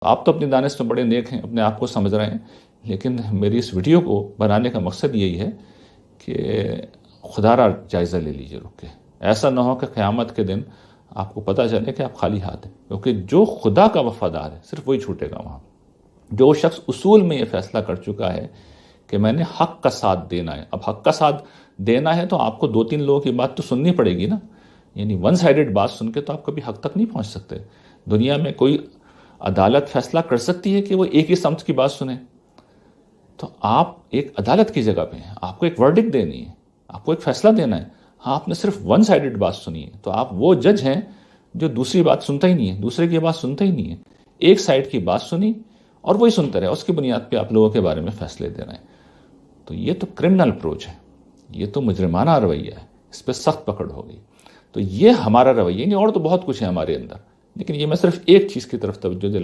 आप तो अपनी दानिश में बड़े नेक हैं, अपने आप को समझ रहे हैं, लेकिन मेरी इस वीडियो को बनाने का मकसद यही है कि खुदारा जायज़ा ले लीजिए रुक के। ऐसा ना हो कि क़यामत के दिन आपको पता चले कि आप खाली हाथ हैं, क्योंकि जो खुदा का वफादार है सिर्फ वही छूटेगा वहाँ। जो शख्स उसूल में ये फैसला कर चुका है कि मैंने हक का साथ देना है, अब हक का साथ देना है तो आपको 2-3 लोगों की बात तो सुननी पड़ेगी ना। यानी वन साइडेड बात सुन के तो आप कभी हक तक नहीं पहुंच सकते। दुनिया में कोई अदालत फैसला कर सकती है कि वो एक ही समत की बात सुने? तो आप एक अदालत की जगह पे हैं, आपको एक वर्डिक्ट देनी है, आपको एक फैसला देना है। हाँ, आपने सिर्फ वन साइडेड बात सुनी है, तो आप वो जज हैं जो दूसरी बात सुनता ही नहीं है, दूसरे की बात सुनता ही नहीं है। एक साइड की बात सुनी और वही सुनते रहे, उसकी बुनियाद पे आप लोगों के बारे में फैसले दे रहे हैं। तो ये तो क्रिमिनल अप्रोच है, ये तो मुजरिमाना रवैया है, इस पर सख्त पकड़ होगी। तो ये हमारा रवैया नहीं, और तो बहुत कुछ है हमारे अंदर, लेकिन ये मैं सिर्फ एक चीज़ की तरफ तवज्जो दिला